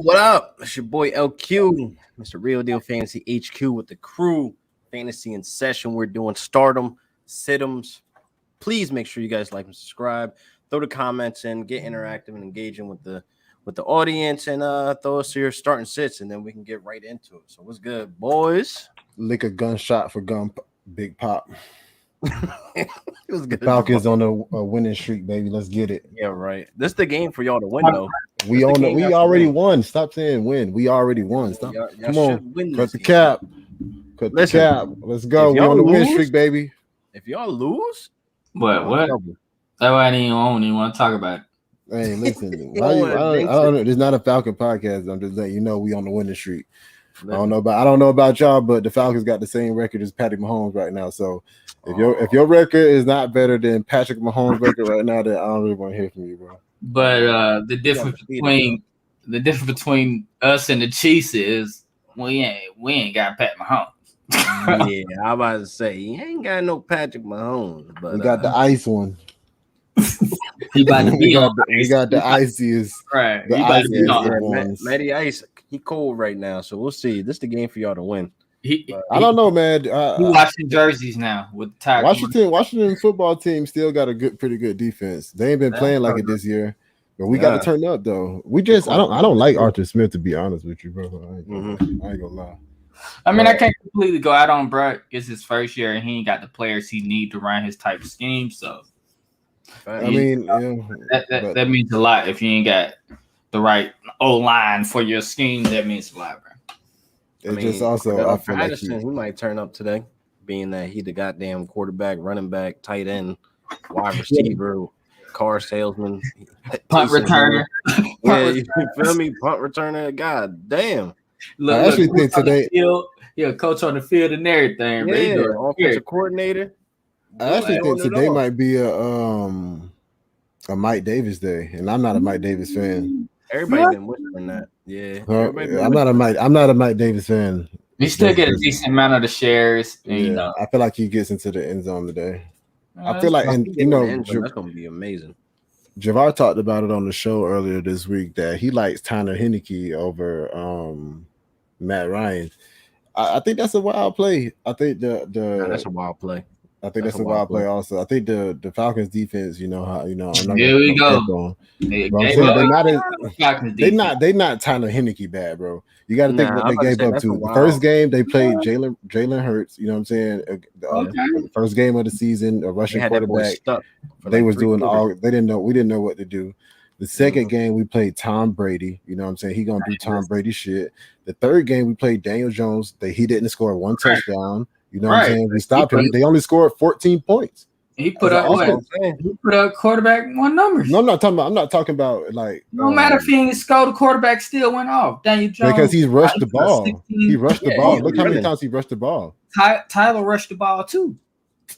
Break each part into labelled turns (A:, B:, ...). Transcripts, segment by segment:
A: What up? It's your boy LQ, Mr. Real Deal Fantasy HQ with the crew. Fantasy in session. We're doing stardom, situms. Please make sure you guys like and subscribe. Throw the comments in, get interactive and engaging with the audience, and throw us your starting sits, and then we can get right into it. So what's good, boys?
B: Lick a gunshot for Big Pop.
A: It was good.
B: Falcons on a winning streak, baby. Let's get it.
A: Yeah, right. This is the game for y'all to win, though.
B: We already won. Stop saying win. We already won. Stop.
A: Y'all
B: Come on. Cut the
A: game.
B: cap. Cut the cap. Let's go. We on the win streak, baby.
A: If y'all lose,
C: what? That I don't even want to talk about it.
B: Hey, listen. I don't know. It's not a Falcon podcast. I'm just letting you know we on the winning streak. I don't know about y'all, but the Falcons got the same record as Patty Mahomes right now. So if your record is not better than Patrick Mahomes' record right now, then I don't really want to hear from you, bro.
C: But the difference between us and the Chiefs is we ain't got Pat Mahomes.
A: Yeah, I'm about to say he ain't got no Patrick Mahomes, but
B: we got the ice one.
C: He about to be on.
B: We got the iciest.
C: Right.
B: The iciest ones.
A: Matty Ice, he cold right now, so we'll see. This is the game for y'all to win.
B: I don't know, man.
C: He watching jerseys now with the Tigers.
B: Washington football team still got a pretty good defense. They ain't been playing like it this year, but we got to turn up though. I don't like Arthur Smith, to be honest with you, bro. I ain't gonna lie.
C: I mean, I can't completely go out on Brett. It's his first year, and he ain't got the players he need to run his type of scheme. So,
B: I mean,
C: that means a lot. If you ain't got the right O line for your scheme, that means a lot, bro.
B: Just also, I feel like
A: he might turn up today, being that he the goddamn quarterback, running back, tight end, wide receiver, car salesman,
C: punt returner.
A: You feel me? Punt returner. God damn.
B: I actually think today,
C: coach on the field and everything.
A: Yeah, offensive coordinator.
B: I actually think today might be a Mike Davis day, and I'm not a Mike Davis fan.
A: Everybody been whispering that. Yeah,
B: I'm not a Mike Davis fan.
C: He still get a decent amount of the shares. And,
B: I feel like he gets into the end zone today. I feel like, and
A: that's gonna be amazing.
B: Javar talked about it on the show earlier this week that he likes Tanner Heineke over Matt Ryan. I think that's a wild play. I think
A: that's a wild play.
B: I think that's a wild play also. I think the Falcons defense, I'm not
C: here we go.
B: They're not Tanner Heineke bad, bro. You got to think what they gave up to. The first game they played Jalen Hurts, you know what I'm saying? The first game of the season, a Russian quarterback. They was doing we didn't know what to do. The second game we played Tom Brady, you know what I'm saying? He gonna do Tom Brady shit. The third game we played Daniel Jones, he didn't score one touchdown. You know what I'm saying? We stopped him. They only scored 14 points.
C: He put up quarterback one numbers.
B: No, I'm not talking about like.
C: No matter if he ain't scored, the quarterback still went off. Daniel Jones
B: because he rushed the ball. He rushed the ball. Look how many times he rushed the ball.
C: Tyler rushed the ball too.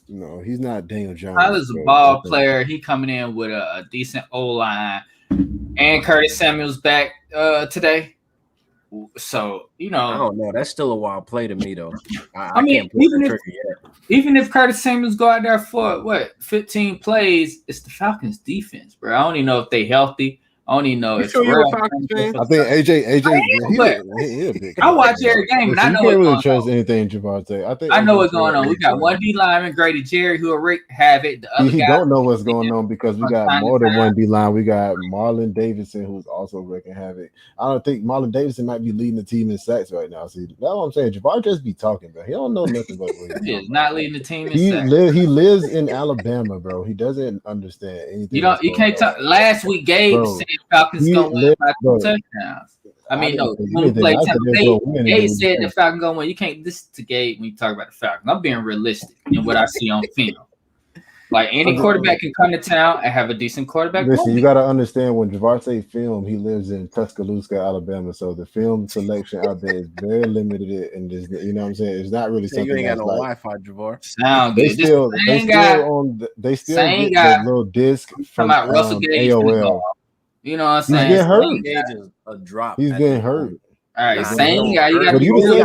B: No, he's not Daniel Jones.
C: Tyler's a ball player. He coming in with a decent O line, and Curtis Samuel's back today. So
A: I don't know. That's still a wild play to me, though.
C: I mean, even if Curtis Samuels go out there for 15 plays, it's the Falcons' defense, bro. I don't even know if they healthy. I don't even know if
A: you're a Falcons fan.
B: I think AJ.
C: I watch every game, and I know
B: you can't really trust anything Javante.
C: I know what's going on. We got one D lineman, Grady Jerry, who will have it. The other
B: he don't know what's going on because we got more than one D line. We got Marlon Davidson, who's also wreaking havoc. I don't think Marlon Davidson might be leading the team in sacks right now. See, that's what I'm saying. Javar just be talking, bro. He don't know nothing about what
C: he is not leading the team in sacks.
B: He lives in Alabama, bro. He doesn't understand anything.
C: You can't talk. Last week, Gabe said Falcons gonna win by 2 touchdowns. I mean, no. When we play Tampa Bay, Gabe said the Falcons gonna win. You can't listen to Gabe when you talk about the Falcons. I'm being realistic in what I see on film. Like any quarterback can come to town and have a decent quarterback.
B: Listen, you got to understand when Javar say film, he lives in Tuscaloosa, Alabama. So the film selection out there is very limited, and just, you know what I'm saying. It's not really something.
A: You ain't got no Wi-Fi, Javar.
C: Sound
B: they
C: good.
B: Still get the little disc from
C: Russell Gage
B: AOL.
C: You know what I'm saying?
B: He's getting hurt.
A: Gage is a drop.
B: He's getting hurt.
C: All right, same guy. You got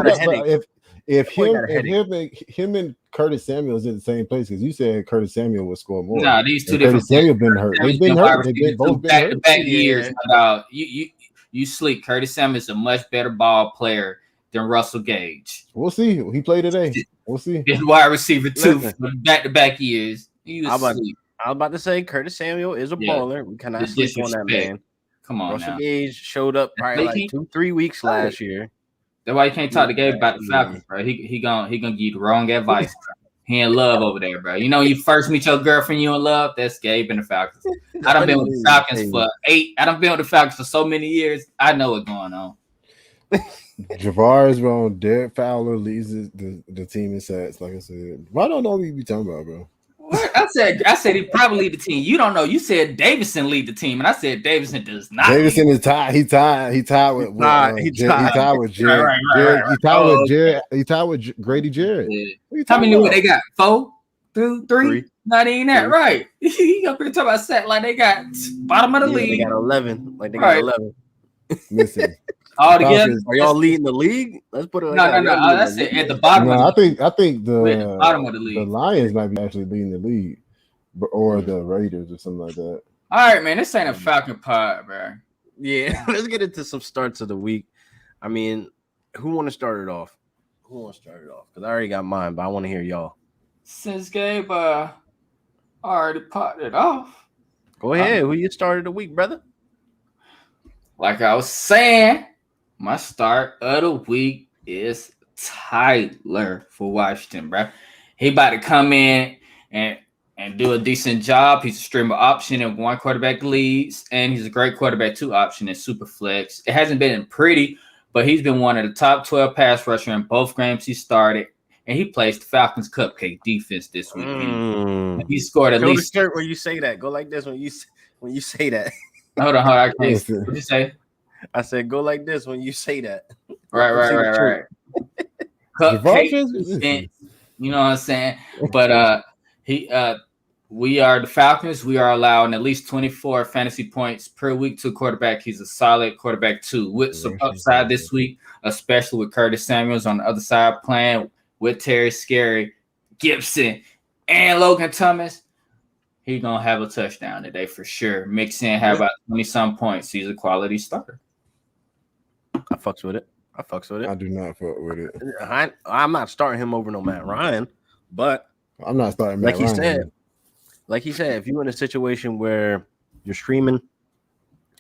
B: a headache. If him and Curtis Samuel is in the same place, because you said Curtis Samuel will score more.
C: No, these two different.
B: Curtis Samuel been hurt. They've been hurt. They've both been hurt.
C: Back years. About you You sleep. Curtis Samuel is a much better ball player than Russell Gage.
B: We'll see. He played today. We'll see.
C: His wide receiver too for back-to-back years. He was asleep.
A: I was about to say Curtis Samuel is a baller. We cannot sleep on that man.
C: Come on,
A: Russell Gage showed up probably like 2-3 weeks last year.
C: That's why you can't talk to Gabe about the Falcons, bro. He gonna give you the wrong advice, bro. He in love over there, bro. You know, you first meet your girlfriend, you in love. That's Gabe and the Falcons. I done been with the Falcons for 8. I done been with the Falcons for so many years. I know what's going on.
B: Javar is wrong. Derek Fowler leads the team in sacks. Like I said, why don't know what you be talking about, bro?
C: What? I said he probably lead the team. You don't know. You said Davidson lead the team, and I said Davidson does not.
B: Davidson is tied. He tied with Jared. He tied with Grady Jarrett.
C: Yeah. Tell me what they got. 4, 2, 3. Not even that, right? He up here talking about set like they got bottom of the league.
A: They got 11. Like they got 11.
B: Listen.
C: All together,
A: are y'all leading the league? Let's put it.
C: No. That's it. At the bottom.
B: No, I think the
C: bottom of the league.
B: The Lions might be actually leading the league, or the Raiders or something like that.
C: All right, man. This ain't a Falcon pod, bro.
A: Yeah, let's get into some starts of the week. I mean, who want to start it off? Because I already got mine, but I want to hear y'all.
C: Since Gabe already popped it off,
A: go ahead. Who you started the week, brother? Like
C: I was saying. My start of the week is Tyler for Washington, bro. He about to come in and do a decent job. He's a streamer option in 1 quarterback leagues, and he's a great quarterback 2 option in super flex. It hasn't been pretty, but he's been one of the top 12 pass rusher in both games he started, and he plays the Falcons cupcake defense this week. He scored at least.
A: The shirt when you say that. Go like this when you say that.
C: Hold on. I can't. What'd you say?
A: I said, go like this when you say that.
C: Right. Cupcake, you know what I'm saying? But we are the Falcons. We are allowing at least 24 fantasy points per week to a quarterback. He's a solid quarterback too, with some upside this week, especially with Curtis Samuels on the other side playing with Terry Scary, Gibson, and Logan Thomas. He's gonna have a touchdown today for sure. Mixon have about 20-some points. He's a quality starter.
A: I fucks with it.
B: I do not fuck with it.
A: I'm not starting him over no Matt Ryan, but
B: I'm not starting Matt Ryan.
A: Like he said, if you're in a situation where you're streaming,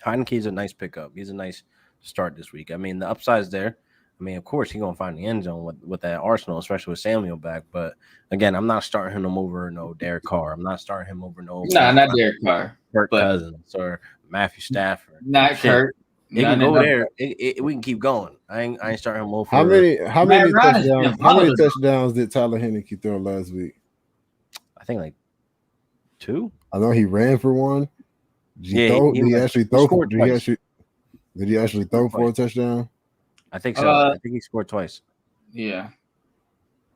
A: Heineke's a nice pickup. He's a nice start this week. I mean, the upside's there. I mean, of course, he's gonna find the end zone with that Arsenal, especially with Samuel back. But again, I'm not starting him over no Derek Carr. I'm not starting him over no.
C: Not Derek Carr.
A: Kirk Cousins or Matthew Stafford.
C: Not Kirk.
A: It can go there. We can keep going. I ain't starting him over.
B: How many touchdowns did Tyler Heinicke throw last week?
A: I think like 2.
B: I know he ran for 1. Did he actually throw for a touchdown?
A: I think so. I think he scored twice.
C: Yeah.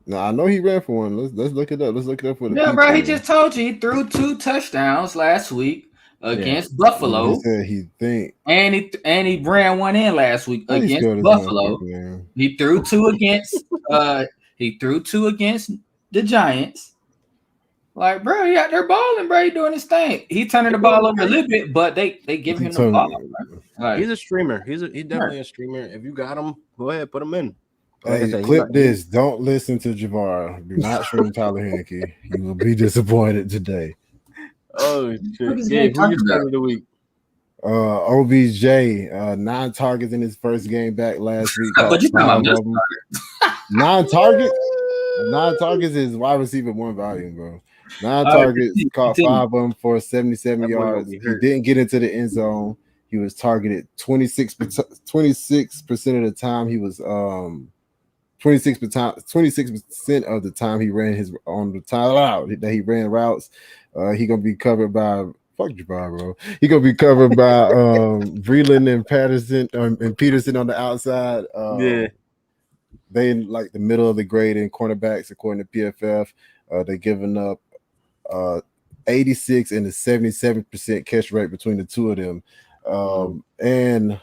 B: No, I know he ran for 1. Let's look it up. Let's look it up for the
C: people. Bro. He just told you he threw 2 touchdowns last week against Buffalo.
B: He said he think,
C: and he ran 1 in last week against Buffalo. He threw 2 against. He threw 2 against the Giants. Like, bro, he out there balling, bro. He doing his thing. He turning the ball over a little bit, but they give him the ball.
A: Like, he's a streamer. He's definitely a streamer. If you got him, go ahead, put him in.
B: Hey, clip this. Don't listen to Javar. Do not stream Tyler Heinicke. You will be disappointed today.
A: Oh shit! Yeah, who you started the week?
B: OBJ, 9 targets in his first game back last week.
C: But you talking about
B: 9 targets? 9 targets is wide receiver 1 volume, bro. 9 targets, caught 5 of them for 77 yards. He didn't get into the end zone. He was targeted 26% of the time. He was 26% of the time he ran that he ran routes. He gonna be covered by fuck Jabbar, bro. He gonna be covered by Breeland and Patterson and Peterson on the outside. They in like the middle of the grade in cornerbacks according to PFF. They're giving up 86 and a 77% catch rate between the two of them. And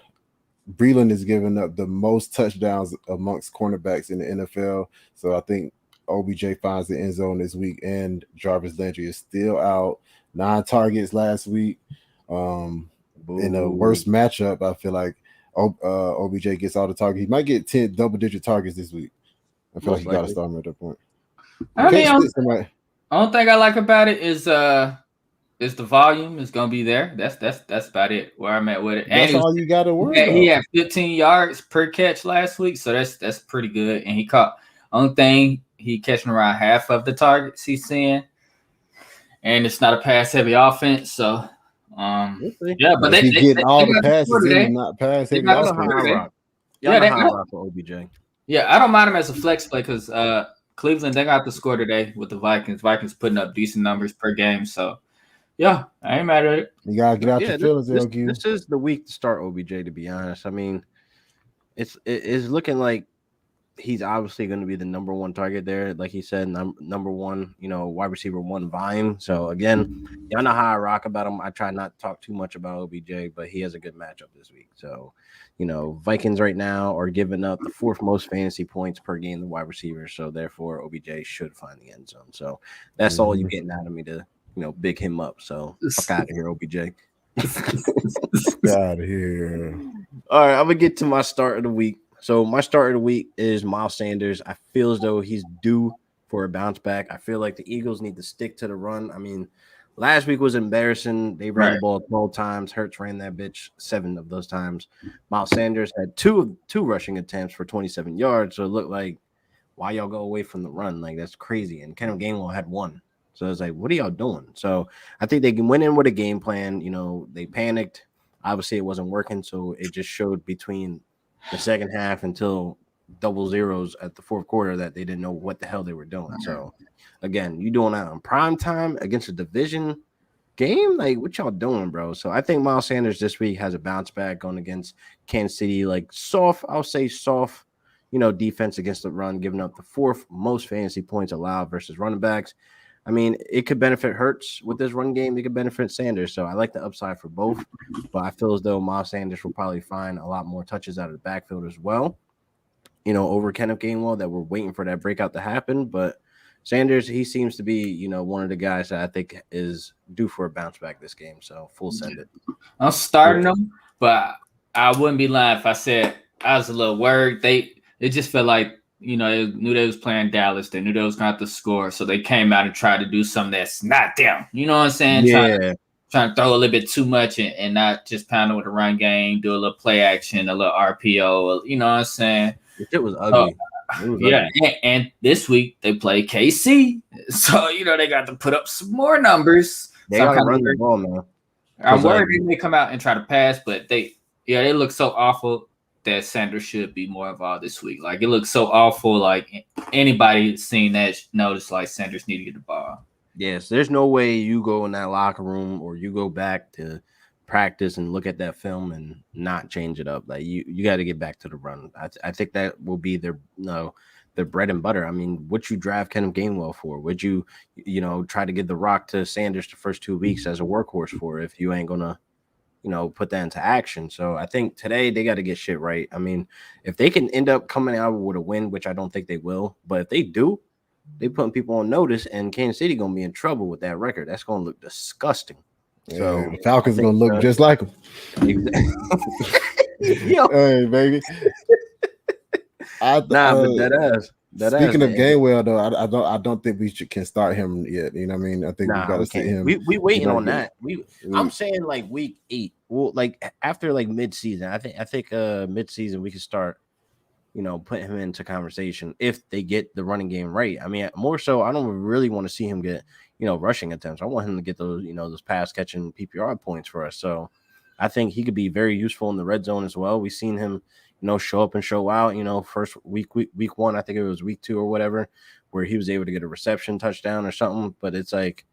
B: Breeland is giving up the most touchdowns amongst cornerbacks in the NFL. So I think OBJ finds the end zone this week, and Jarvis Landry is still out. 9 targets last week. In a worse matchup, I feel like OBJ gets all the targets. He might get 10 double-digit targets this week. I feel like you got to start him at that point.
C: Only thing I like about it is the volume is gonna be there. That's about it. Where I'm at with it.
B: That's all you got to worry about.
C: He had 15 yards per catch last week, so that's pretty good. And he caught only thing he catching around half of the targets he's seeing, and it's not a pass heavy offense. So yeah, but
B: they getting all the passes in, not pass heavy
A: offense. For OBJ.
C: Yeah, I don't mind him as a flex play because Cleveland, they got to score today with the Vikings. Vikings putting up decent numbers per game. So, yeah, I ain't mad at it.
B: You got to get out the feelings, LQ.
A: This is the week to start OBJ, to be honest. I mean, it's looking like he's obviously going to be the number one target there. Like he said, number one, wide receiver one volume. So, again, y'all know how I rock about him. I try not to talk too much about OBJ, but he has a good matchup this week. So, Vikings right now are giving up the fourth most fantasy points per game to wide receivers. So therefore, OBJ should find the end zone. So that's all you're getting out of me to, big him up. So fuck out of here, OBJ.
B: Get out of here.
A: All right, I'm gonna get to my start of the week. So my start of the week is Miles Sanders. I feel as though he's due for a bounce back. I feel like the Eagles need to stick to the run. I mean, last week was embarrassing. They ran the ball 12 times. Hurts ran that bitch 7 of those times. Miles Sanders had two rushing attempts for 27 yards. So it looked like, why y'all go away from the run? Like, that's crazy. And Kenneth Gainwell had 1. So it's like, what are y'all doing? So I think they went in with a game plan. They panicked. Obviously, it wasn't working. So it just showed between the second half until double zeros at the fourth quarter that they didn't know what the hell they were doing. So again, you doing that on prime time against a division game? Like, what y'all doing, bro? So I think Miles Sanders this week has a bounce back going against Kansas City, like soft defense against the run, giving up the 4th most fantasy points allowed versus running backs. I mean, it could benefit Hurts with this run game. It could benefit Sanders. So I like the upside for both, but I feel as though Miles Sanders will probably find a lot more touches out of the backfield as well, over Kenneth Gainwell, that we're waiting for that breakout to happen. But Sanders, he seems to be, one of the guys that I think is due for a bounce back this game. So full send it.
C: I'm starting them, but I wouldn't be lying if I said I was a little worried. It just felt like, they knew they was playing Dallas. They knew they was going to have to score. So they came out and tried to do something that's not them. You know what I'm saying?
A: Yeah.
C: Trying to throw a little bit too much and not just pound with a run game, do a little play action, a little RPO. You know what I'm saying?
A: It was ugly.
C: And this week they play KC. So, they got to put up some more numbers.
A: They got to run the ball, man.
C: I'm worried they may come out and try to pass, but they look so awful that Sanders should be more involved this week. Like, it looks so awful. Like, anybody seen that notice like Sanders need to get the ball.
A: Yes, there's no way you go in that locker room or you go back to practice and look at that film and not change it up. Like, you got to get back to the run. I think that will be their bread and butter. I mean, what you draft Kenneth Gainwell for? Would you try to give the rock to Sanders the first 2 weeks as a workhorse for if you ain't gonna put that into action? So I think today they got to get shit right. I mean, if they can end up coming out with a win, which I don't think they will, but if they do, they putting people on notice, and Kansas City gonna be in trouble with that record. That's gonna look disgusting.
B: Yeah, so the Falcons are gonna look just like them. Hey, baby.
A: But that ass.
B: Speaking of Gainwell, though, I don't think we can start him yet. You know what I mean? I think we got to see him.
A: We waiting on that. I'm saying like week 8. Well, like after like mid-season. I think mid-season we can start, putting him into conversation if they get the running game right. I mean, more so, I don't really want to see him get, rushing attempts. I want him to get those, those pass catching PPR points for us. So I think he could be very useful in the red zone as well. We've seen him, show up and show out, first week 1, I think it was week 2 or whatever, where he was able to get a reception touchdown or something. But it's like,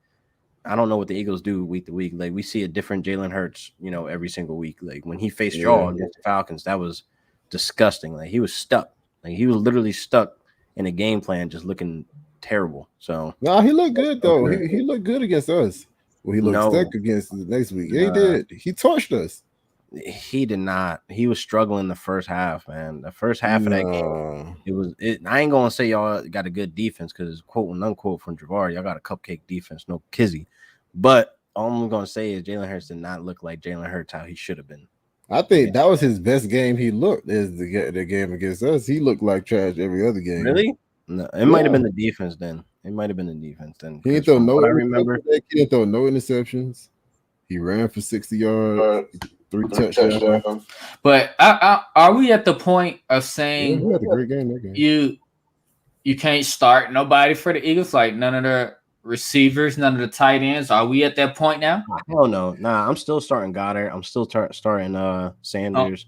A: I don't know what the Eagles do week to week. Like, we see a different Jalen Hurts, every single week. Like, when he faced y'all against the Falcons, that was disgusting. Like, he was stuck. Like, he was literally stuck in a game plan, just looking terrible. So
B: no, he looked good though. He looked good against us. Well, he looked stuck against the next week. Yeah, he did. He torched us.
A: He did not. He was struggling the first half, man. The first half of that game, I ain't gonna say y'all got a good defense because quote and unquote from Javar, y'all got a cupcake defense, no Kizzy. But all I'm gonna say is Jalen Hurts did not look like Jalen Hurts how he should have been.
B: I think that was his best game. He looked is the game against us. He looked like trash every other game.
A: Really? No, it might have been the defense then. It might have been the defense then.
B: He didn't throw no. I remember he didn't throw no interceptions. He ran for 60 yards, 3 touchdowns.
C: But are we at the point of saying
B: we had a great game that game.
C: You can't start nobody for the Eagles? Like none of the receivers, none of the tight ends. Are we at that point now?
A: Hell no. Nah, I'm still starting Goddard. I'm still starting Sanders.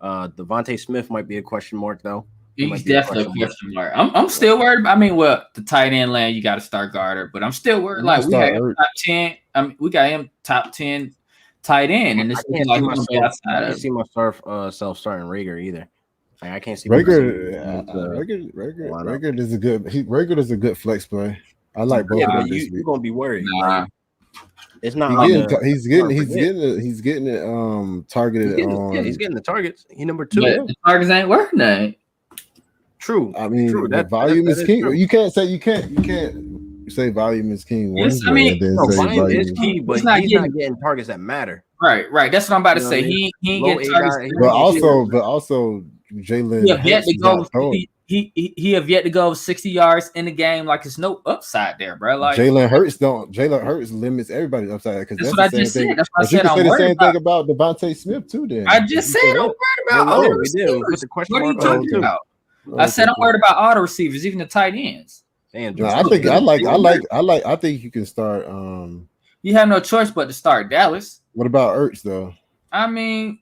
A: Devontae Smith might be a question mark though.
C: He's definitely a question mark. I'm still worried. The tight end land, you got to start Goddard, but I'm still worried. Like we have top 10. We got him top 10 tight end, and this is like
A: I can't see myself starting Rager either. Like, I can't see
B: Rager is a good. Rager is a good flex play. I like both of them this week.
A: You're gonna be worried.
C: Nah.
A: It's not.
B: He's getting it targeted.
A: He's getting the targets. He number 2.
C: The targets ain't working. That.
A: True.
B: I mean, the volume is king. You can't say volume is king.
A: Volume is key, but he's not getting targets that matter.
C: Right. That's what I'm about to say. He ain't getting targets.
B: But also, Jalen.
C: He have yet to go 60 yards in the game. Like it's no upside there, bro. Like
B: Jalen Hurts limits everybody's upside because
C: that's what I just said. That's why I said
B: I'm worried about the same thing about Devontae Smith too. Then
C: I just said I'm worried about all the receivers. What are you talking about? I said I'm worried about all the receivers, even the tight ends.
B: I think you can start.
C: You have no choice but to start Dallas.
B: What about Ertz though?
C: I mean,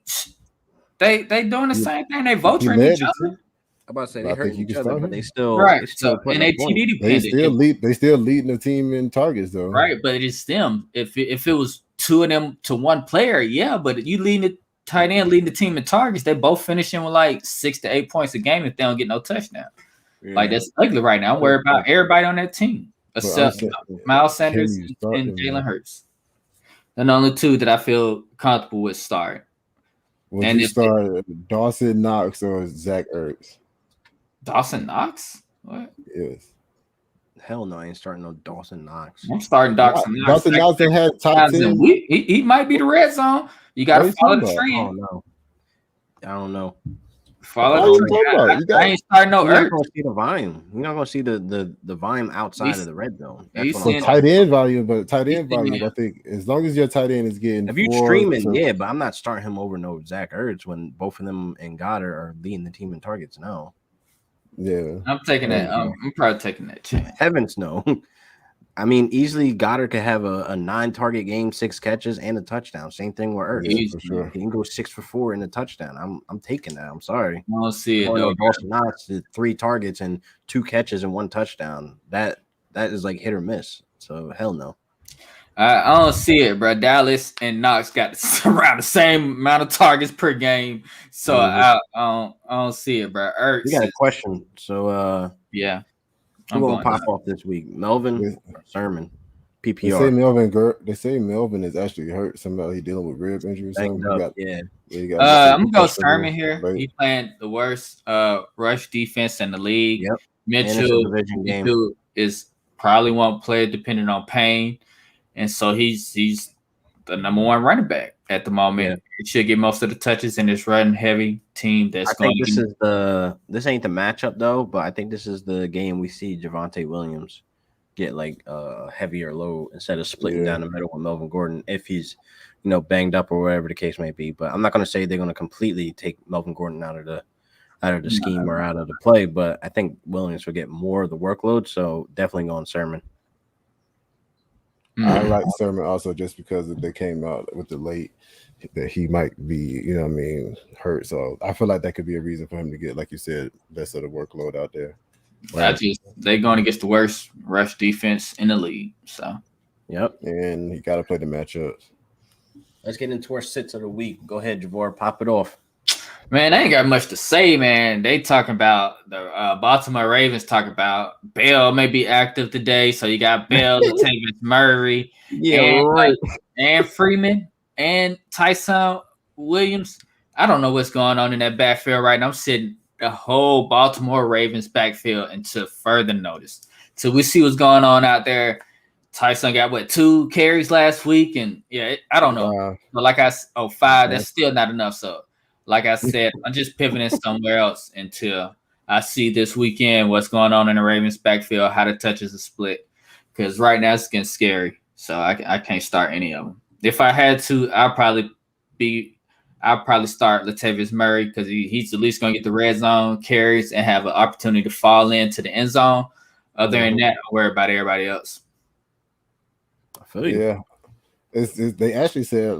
C: they doing the same thing. They vulturing each other.
A: I'm about to say they hurt each other, but they still
C: right.
A: They still
C: and they TD
B: dependent. They still leading the team in targets though.
C: Right, but it's them. If it was 2 of them to one player, yeah. But you leading the tight end, leading the team in targets, they both finishing with like 6 to 8 points a game if they don't get no touchdown. Yeah. Like that's ugly right now. I'm worried about everybody on that team except Miles Sanders and Jalen Hurts. And the only 2 that I feel comfortable with start.
B: Would you start Dawson Knox or Zach Ertz?
C: Dawson Knox? What?
B: Yes.
A: Hell no, I ain't starting no Dawson Knox.
C: I'm starting Dawson Knox.
B: Dawson Knox had top 10.
C: He might be the red zone. You got to follow the trend.
A: Oh, no. I don't know.
C: Follow the trend. I ain't starting no
A: You're not going to see the volume. You're not going to see the volume outside of the red zone.
B: Tight end volume, I think as long as your tight end is getting.
A: If you're streaming, yeah, but I'm not starting him over no Zach Ertz when both of them and Goddard are leading the team in targets. No.
B: Yeah,
C: I'm taking that. I'm probably taking that chance.
A: Heavens no. I mean, easily Goddard could have a 9-target game, 6 catches, and a touchdown. Same thing with Ertz.
B: For sure.
A: He can go 6 for 4 in a touchdown. I'm taking that. I'm sorry.
C: I don't see it.
A: Dawson Knox did 3 targets and 2 catches and 1 touchdown. That is like hit or miss. So hell no.
C: I don't see it, bro. Dallas and Knox got around the same amount of targets per game, so I don't see it, bro. Ertz.
A: We got a question. So
C: yeah,
A: who's gonna pop off this week? Melvin or Sermon?
B: PPR. They say Melvin is actually hurt. Somehow he dealing with rib injury.
A: I'm gonna
C: go Sermon here. He playing the worst rush defense in the league.
A: Yep.
C: Mitchell is probably won't play depending on pain. And so he's the number 1 running back at the moment. Yeah. He should get most of the touches in this run heavy team. This ain't
A: the matchup though, but I think this is the game we see Javonte Williams get like a heavier load instead of splitting down the middle with Melvin Gordon if he's banged up or whatever the case may be. But I'm not going to say they're going to completely take Melvin Gordon out of the scheme or out of the play. But I think Williams will get more of the workload. So definitely going Sermon.
B: I like Sermon also just because they came out with the late that he might be, hurt. So I feel like that could be a reason for him to get, like you said, less of the workload out there.
C: They're going against the worst rush defense in the league. So,
A: yep.
B: And he got to play the matchups.
A: Let's get into our sits of the week. Go ahead, Javor, pop it off.
C: Man, they ain't got much to say, man. They talking about the Baltimore Ravens talking about Bell may be active today. So you got Bell, Latavius Murray, and Freeman and Tyson Williams. I don't know what's going on in that backfield right now. I'm sitting the whole Baltimore Ravens backfield into further notice. So we see what's going on out there. Tyson got 2 carries last week, and I don't know. But like 5, that's still not enough. So, like I said, I'm just pivoting somewhere else until I see this weekend what's going on in the Ravens backfield, how the touches are split. Because right now it's getting scary. So I can't start any of them. If I had to, I'll probably start Latavius Murray because he's at least going to get the red zone carries and have an opportunity to fall into the end zone. Other than that, I'll worry about everybody else.
B: I feel you. Yeah. They actually said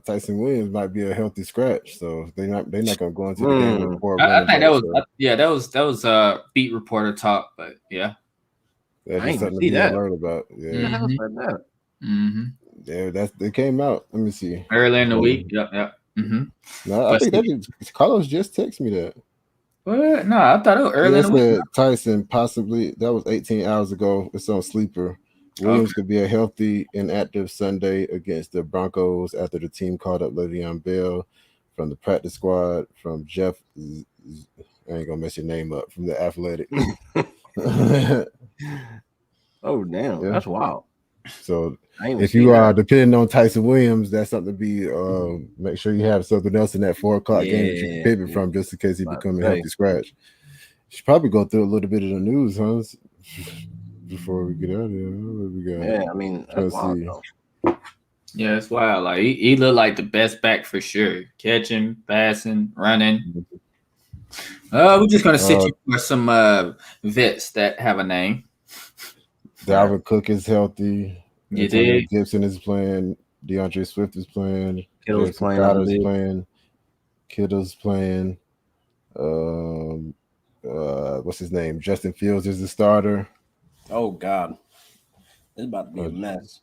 B: Tyson Williams might be a healthy scratch, so they're not going to go into the game with 4.
C: I think that was beat reporter talk, but yeah.
B: That's just something to be alert about. Yeah. Yeah, they came out. Let me see.
C: Early in the week. Yep.
B: No, I think Carlos just texted me that.
C: What? No, I thought it was early in the week.
B: Tyson possibly, that was 18 hours ago. It's on Sleeper. Williams could be a healthy and active Sunday against the Broncos after the team called up Le'Veon Bell from the practice squad from Jeff. I ain't gonna mess your name up, from the Athletic.
A: Oh damn, that's wild.
B: So if you are depending on Tyson Williams, that's something to be make sure you have something else in that 4 o'clock game that you can pivot from just in case he becomes a healthy scratch. You should probably go through a little bit of the news, huh? Before we get out of here. What we got?
A: Yeah, I mean, that's wild,
C: yeah, it's wild. Like he looked like the best back for sure. Catching, passing, running. We're just gonna sit you for some vets that have a name.
B: Dalvin Cook is healthy.
C: You did.
B: Gibson is playing. DeAndre Swift is playing.
A: Kittle's playing.
B: Kittle's playing. What's his name? Justin Fields is the starter.
A: Oh God, it's about to be a mess.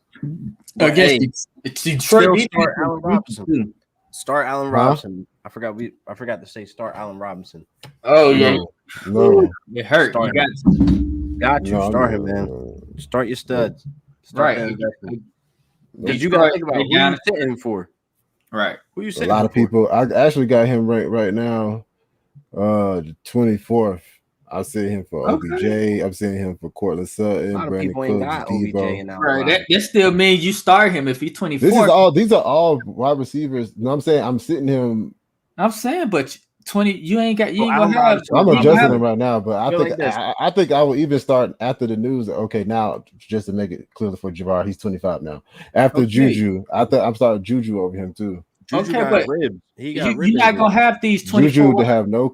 C: I guess it's Detroit.
A: Start Allen Robinson. Start Allen Robinson. I forgot to say start Allen Robinson.
C: Oh yeah,
B: no,
C: it hurt.
A: Start him. Got you. Start him, man. Start your studs.
C: Right.
A: Because you got to think about who you sitting for.
C: Right.
A: Who you sitting
B: for? A lot of people. I actually got him right now. The 24th. I'll sit him for OBJ. I'm sitting him for Cortland Sutton, Brandon Cooks, Debo.
C: Right. That still means you start him if he's 24.
B: These are all wide receivers. You know what I'm saying? I'm sitting him.
C: I'm saying, but 20. You ain't gonna
B: have. I'm adjusting him right now, but I think I will even start after the news. Okay, now just to make it clear for Ja'Marr, he's 25 now. After Juju, I'm starting Juju over him too.
A: Juju got ribs.
C: You're not gonna have these 24.
B: Juju to have no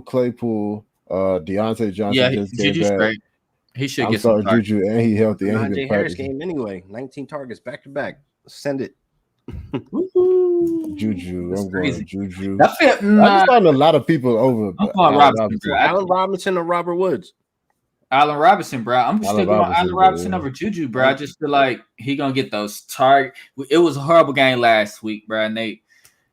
B: Claypool. Deontay Johnson.
C: Yeah, Juju's great. He should get some
B: Juju, and he healthy. And
A: Najee Harris game anyway. 19 targets back to back. Send it.
B: Juju, I'm going Juju.
C: I'm
B: just finding a lot of people over.
C: I'm going Robinson.
A: Allen Robinson or Robert Woods.
C: Allen Robinson, bro. I'm still going Allen Robinson over Juju, bro. I just feel like he gonna get those targets. It was a horrible game last week, bro, and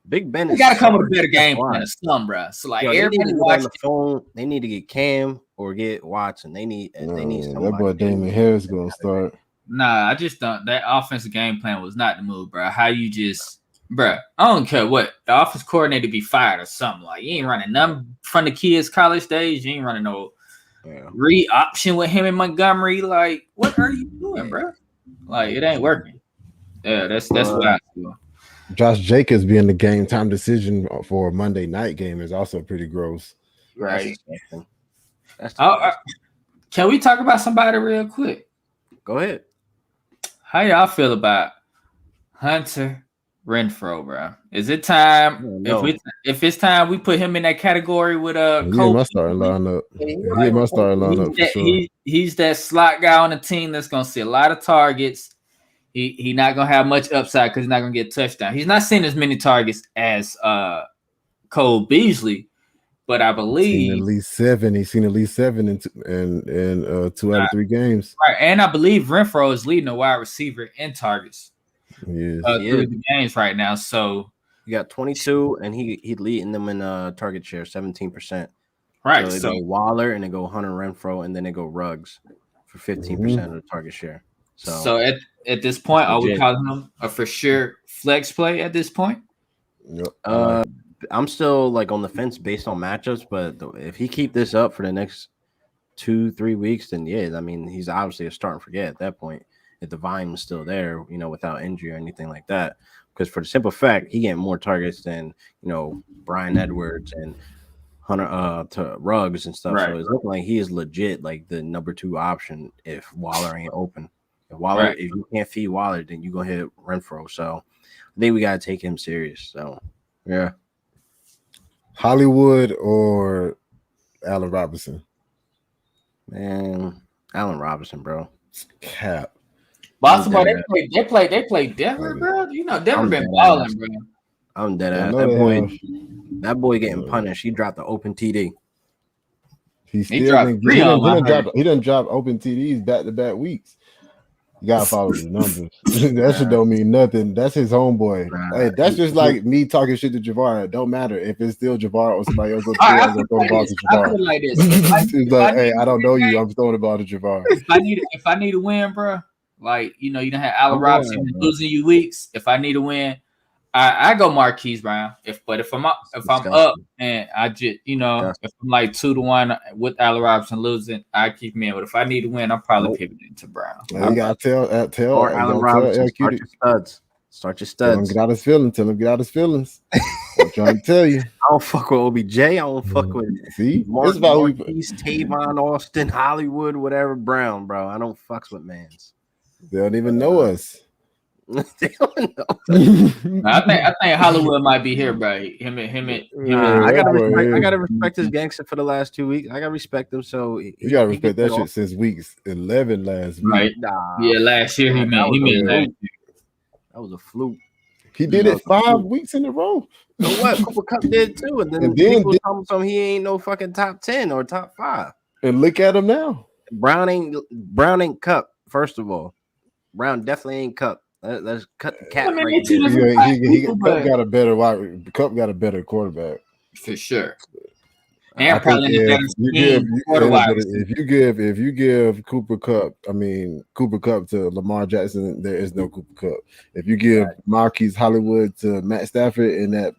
A: Big Ben.
C: They got to come with a better game plan, some, bro. So like everybody
A: watch the phone. They need to get Cam or get Watson. They need somebody.
B: That boy Damon Harris gonna start.
C: Nah, I just don't. That offensive game plan was not the move, bro. How you just, bro? I don't care what the offense coordinator be fired or something. Like you ain't running none from the kids' college days. You ain't running no read option with him in Montgomery. Like what are you doing, bro? Like it ain't working. Yeah, that's what I feel.
B: Josh Jacobs being the game time decision for a Monday night game is also pretty gross.
C: Right. Can we talk about somebody real quick?
A: Go ahead.
C: How y'all feel about Hunter Renfrow, bro? Is it time? No. If it's time, we put him in that category with
B: Cole. My starting lineup. My starting lineup for sure.
C: He's that slot guy on the team that's gonna see a lot of targets. He not gonna have much upside because he's not gonna get a touchdown. He's not seeing as many targets as Cole Beasley, but I believe
B: he's seen at least seven in 2 out of 3 games.
C: Right, and I believe Renfrow is leading the wide receiver in targets through the games right now. So
A: you got 22, and he leading them in target share 17%.
C: Right,
A: so they go Waller and they go Hunter Renfrow, and then they go Ruggs for 15% of the target share.
C: So at this point, are we calling him a for sure flex play at this point?
B: Yep.
A: I'm still like on the fence based on matchups, but if he keep this up for the next 2-3 weeks, then yeah, I mean he's obviously a start and forget at that point. if the volume is still there, you know, without injury or anything like that. Because for the simple fact, he getting more targets than, you know, Brian Edwards and Hunter to Ruggs and stuff. Right. So it's looking like he is legit like the number 2 option if Waller ain't open. If you can't feed Waller, then you go hit Renfrow. So I think we gotta take him serious. So yeah.
B: Hollywood or Allen Robinson?
A: Man, Allen Robinson, bro.
B: Cap.
C: Baltimore, they play Denver, bro. You know, Denver been balling, bro.
A: I'm dead ass. That boy getting punished. He dropped the open TD.
B: He didn't drop open TDs back-to-back weeks. You gotta follow the numbers. That shit don't mean nothing. That's his homeboy. Hey, that's just like me talking shit to Javaar. It don't matter if it's still Javaar or somebody else. I'm gonna throw the ball to Javaar. He's like, hey, I don't know you. I'm throwing the ball to Javaar.
C: If I need a win, bro, like you know, you don't have Allen Robinson losing you weeks. If I need a win, I go Marquise Brown. If I'm up and I just if I'm like 2-1 with Allen Robinson losing, I keep him in. But if I need to win, I'm probably pivoting to Brown.
B: You gotta tell
A: or Allen Robinson. Start your studs.
B: Tell him get out his feelings. I'm trying to tell you.
A: I don't fuck with OBJ. I don't fuck with Marquise, Tavon, Austin, Hollywood, whatever Brown, bro. I don't fucks with mans.
B: They don't even know us.
C: They don't know. I think Hollywood might be here, bro. Him.
A: I gotta respect his gangster for the last 2 weeks. I gotta respect him. So
B: you gotta respect that shit since weeks 11 last week.
C: Right? Yeah, last year he made.
A: That was a fluke.
B: He did it 5 weeks in a row.
A: You know what? Cooper Kupp did too, and then people tell him he ain't no fucking top 10 or top 5.
B: And look at him now.
A: Brown ain't Kupp. First of all, Brown definitely ain't Kupp. Let's cut the cap.
B: Kupp got a better quarterback
C: for sure. And probably
B: if you give Cooper Kupp to Lamar Jackson, there is no Cooper Kupp. If you give Marquise Hollywood to Matt Stafford and that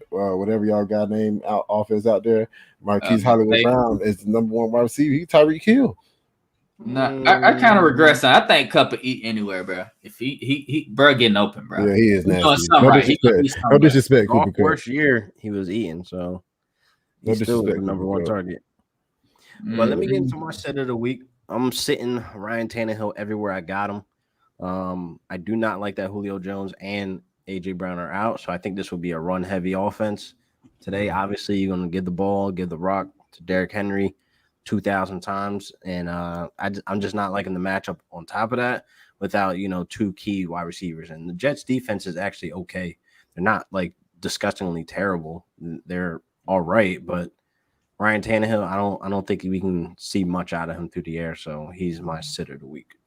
B: whatever y'all got name offense out there, Marquise Hollywood Brown is the number 1 wide receiver. He Tyreek Hill.
C: No, I kind of regress. I think Kupp will eat anywhere, bro. If he bro getting open, bro.
B: Yeah, he is nasty. No disrespect, Cooper Kupp.
A: First year he was eating, so he's still the number 1 target. But let me get into my set of the week. I'm sitting Ryan Tannehill everywhere I got him. I do not like that Julio Jones and AJ Brown are out, so I think this will be a run-heavy offense today. Obviously, you're going to give the rock to Derrick Henry 2,000 times, and I'm just not liking the matchup on top of that without 2 key wide receivers. And the Jets defense is actually okay. They're not like disgustingly terrible. They're all right, but Ryan Tannehill, I don't think we can see much out of him through the air, so he's my sitter of the week.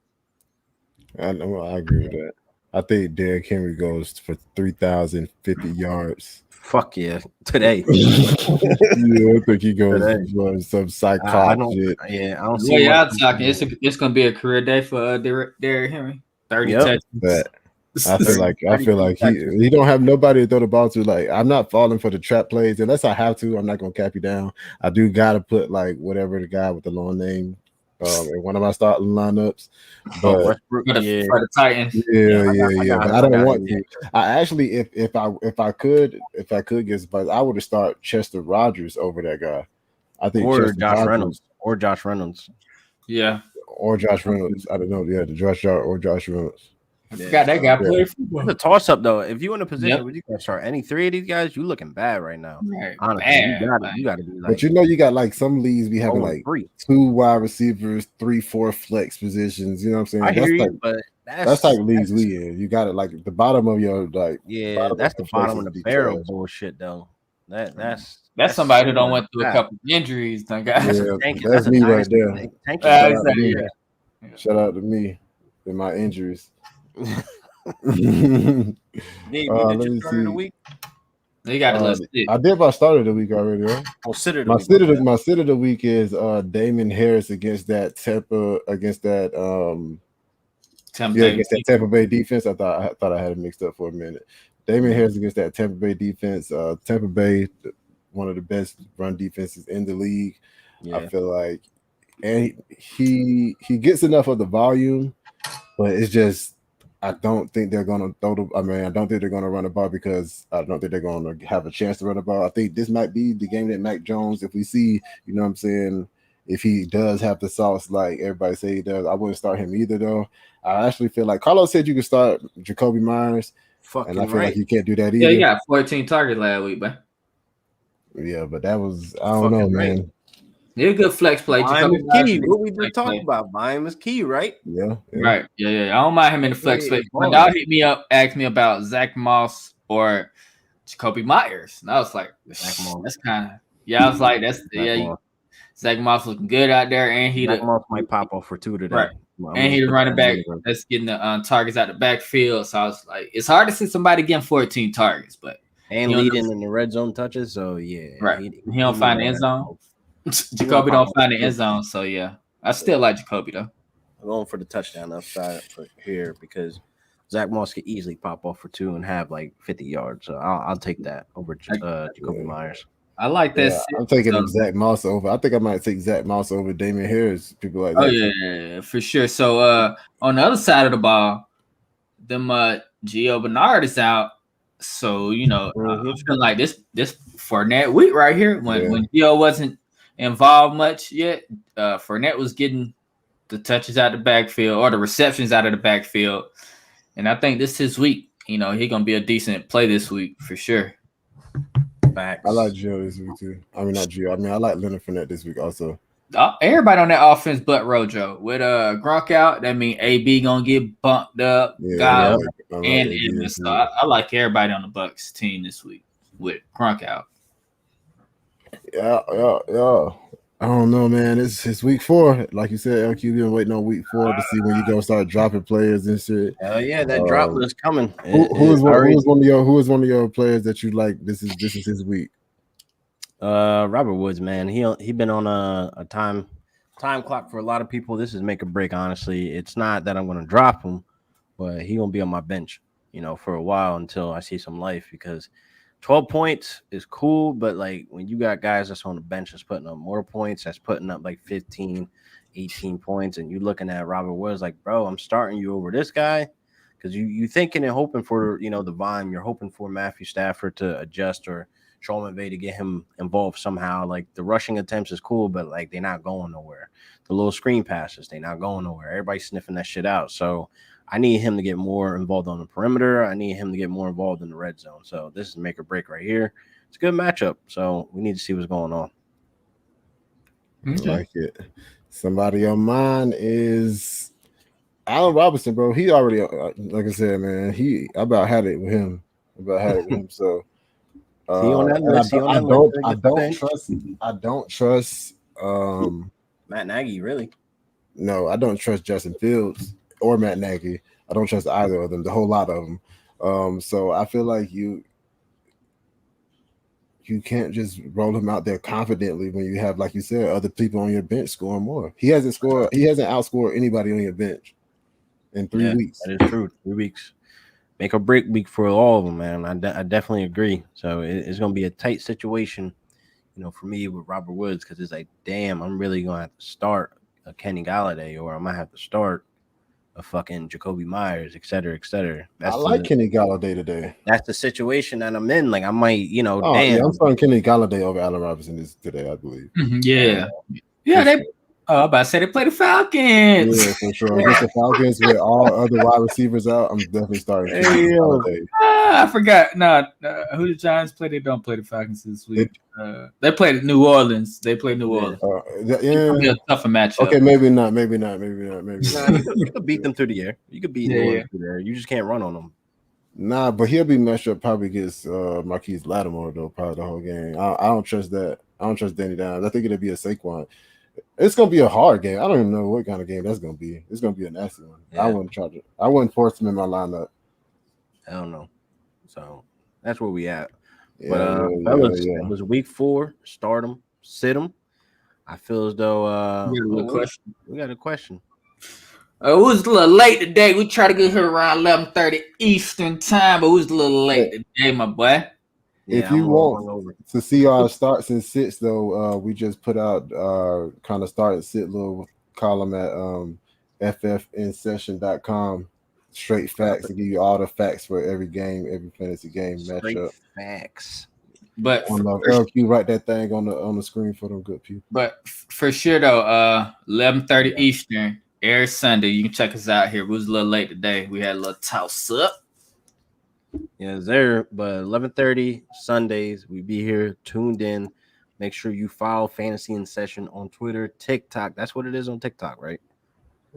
B: I agree with that. I think Derrick Henry goes for 3,050 yards.
A: Fuck yeah, today.
B: I think he goes for some psychotic shit.
A: I don't see.
C: Yeah, I'm talking. It's gonna be a career day for Derrick Henry. 30 touches.
B: I feel like he don't have nobody to throw the ball to. Like, I'm not falling for the trap plays unless I have to. I'm not gonna cap you down. I do gotta put like whatever the guy with the long name in one of my starting lineups. But
C: for the Titans.
B: Yeah. But I don't want to. I actually, if I could get, but I would have started Chester Rogers over that guy. I think
A: Josh Reynolds.
C: Yeah.
B: Or Josh Reynolds. I don't know. Yeah, Josh Reynolds.
C: I forgot that guy played football.
A: It's a toss up though. If you're in a position where you can start any 3 of these guys, you looking bad right now.
C: Right.
A: Honestly, you gotta be like.
B: But you got like some leagues we having like 2 wide receivers, 3-4 flex positions. You know what I'm saying?
A: I hear you, but
B: that's like leagues we in. You got it like the bottom of your like.
A: Yeah, that's the bottom of the barrel bullshit though. That's
C: somebody who don't went through a couple injuries. Guys.
B: That's me right there. Shout out to me and my injuries.
A: Let me see.
C: You got to list it.
B: I did my start of the week already, right?
A: My sit of
B: the week is Damon Harris against that Tampa Bay defense. I thought I had it mixed up for a minute. Damon Harris against that Tampa Bay defense. Tampa Bay, one of the best run defenses in the league. Yeah. I feel like, and he gets enough of the volume but it's just I don't think they're gonna throw the. I mean, I don't think they're gonna run the ball because I don't think they're gonna have a chance to run the ball. I think this might be the game that Mac Jones, if we see, you know what I'm saying, if he does have the sauce like everybody say he does, I wouldn't start him either though. I actually feel like Carlos said you could start Jacoby Myers, and I feel like you can't do that either.
C: Yeah, he got 14 targets last week, man.
B: Yeah, but that was I don't know, man.
C: They're a good flex play.
A: Key. What we just talked about, buying is key, right?
B: Yeah.
C: Right. Yeah. I don't mind him in the flex play. When y'all hit me up, ask me about Zach Moss or Jacoby Myers, and I was like, that's kind of I was like, Zach Moss looking good out there, and
A: Zach Moss might pop off for 2 today.
C: Right. And he's the running back that's getting the targets out the backfield. So I was like, it's hard to see somebody getting 14 targets, but
A: leading in the red zone touches. So yeah,
C: right. He don't find the end zone. Jacoby don't find the end zone. So yeah, I still like Jacoby though.
A: I'm going for the touchdown upside for here because Zach Moss could easily pop off for 2 and have like 50 yards. So I'll take that over Jacoby Myers.
C: I like that.
B: Yeah, I'm taking Zach Moss over. I think I might take Zach Moss over Damian Harris. People like that.
C: Oh yeah, for sure. So on the other side of the ball, them Gio Bernard is out. So I feel like this Fournette week right here when Gio wasn't involved much yet, Fournette was getting the touches out of the backfield or the receptions out of the backfield, and I think this is his week. He's gonna be a decent play this week for sure.
B: I like Gio this week too. I mean, not Gio. I mean, I like Leonard Fournette this week also.
C: Everybody on that offense but Rojo. With Gronk out, that means AB gonna get bumped up. I like everybody on the Bucks team this week with Gronk out.
B: Yeah. I don't know, man. It's week 4. Like you said, LQ been waiting on week 4 to see when you gonna start dropping players and shit.
A: Hell yeah, that drop was coming.
B: Who is one of your players that you like? This is his week.
A: Robert Woods, man. He been on a time clock for a lot of people. This is make or break, honestly. It's not that I'm gonna drop him, but he gonna be on my bench, for a while until I see some life because 12 points is cool, but like when you got guys that's on the bench that's putting up more points, that's putting up like 15, 18 points, and you looking at Robert Woods like, bro, I'm starting you over this guy because you thinking and hoping for the Vine, you're hoping for Matthew Stafford to adjust or Sean McVay to get him involved somehow. Like the rushing attempts is cool, but like they're not going nowhere. The little screen passes, they're not going nowhere. Everybody's sniffing that shit out. So I need him to get more involved on the perimeter. I need him to get more involved in the red zone. So this is make or break right here. It's a good matchup. So we need to see what's going on.
B: Okay. I like it. Somebody on mine is Allen Robinson, bro. He already, like I said, man, I about had it with him. So I don't trust
A: Matt Nagy, really.
B: No, I don't trust Justin Fields or Matt Nagy. I don't trust either of them, the whole lot of them. So I feel like you can't just roll him out there confidently when you have, like you said, other people on your bench scoring more. He hasn't outscored anybody on your bench in 3 weeks.
A: That is true. 3 weeks. Make or break week for all of them, man. I definitely agree. So it's going to be a tight situation, for me with Robert Woods because it's like, damn, I'm really going to have to start a Kenny Golladay or I might have to start a fucking Jacoby Myers, et cetera, et cetera.
B: I like Kenny Golladay today.
A: That's the situation that I'm in. Like I might, damn.
B: Yeah, I'm starting Kenny Golladay over Allen Robinson today, I believe.
C: Yeah. I'm about to say they play the Falcons.
B: Yeah, for sure. Against the Falcons with all other wide receivers out, I'm definitely starting.
C: I forgot. Who the Giants play? They don't play the Falcons this week. They played New Orleans. They played New Orleans. It'll be a tougher matchup.
B: Okay, maybe not.
A: You could beat them through the air. You could beat New Orleans through the air. You just can't run on them.
B: Nah, but he'll be matched up probably against Marquise Lattimore though, probably the whole game. I don't trust that. I don't trust Danny Downs. I think it'll be a Saquon. It's gonna be a hard game. I don't even know what kind of game that's gonna be. It's gonna be a nasty one. Yeah. I wouldn't force him in my lineup.
A: I don't know. So that's where we at. But it was week 4. Start him, sit him. I feel as though we got a question.
C: It was a little late today. We tried to get here around 11:30 Eastern time, but it was a little late today, my boy.
B: If you want to see our starts and sits, though, we just put out kind of start and sit little column ffinsession.com. Straight facts to give you all the facts for every game, every fantasy game matchup.
A: Facts.
B: But on the LQ, write that thing on the screen for them good people.
C: But for sure though, 11:30 Eastern, every Sunday. You can check us out here. We was a little late today. We had a little toss up.
A: Yes, there. But 11:30 Sundays, we be here tuned in. Make sure you follow Fantasy in Session on Twitter, TikTok. That's what it is on TikTok, right?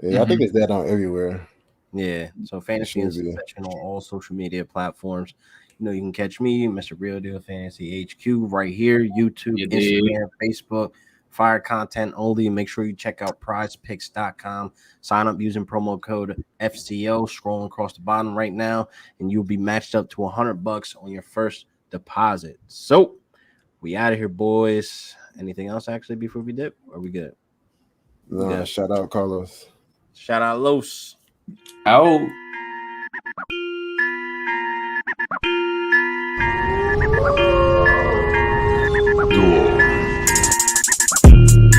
B: Yeah, I think it's that on everywhere.
A: Yeah. So Fantasy in Session on all social media platforms. You know, you can catch me, Mr. Real Deal Fantasy HQ, right here, YouTube, Instagram, Facebook. Fire content only. Make sure you check out prizepicks.com. Sign up using promo code FCO, scrolling across the bottom right now, and you'll be matched up to $100 on your first deposit. So we out of here, boys. Anything else actually before we dip? Are we good?
B: Shout out Carlos.
A: Shout out Los.
C: Oh.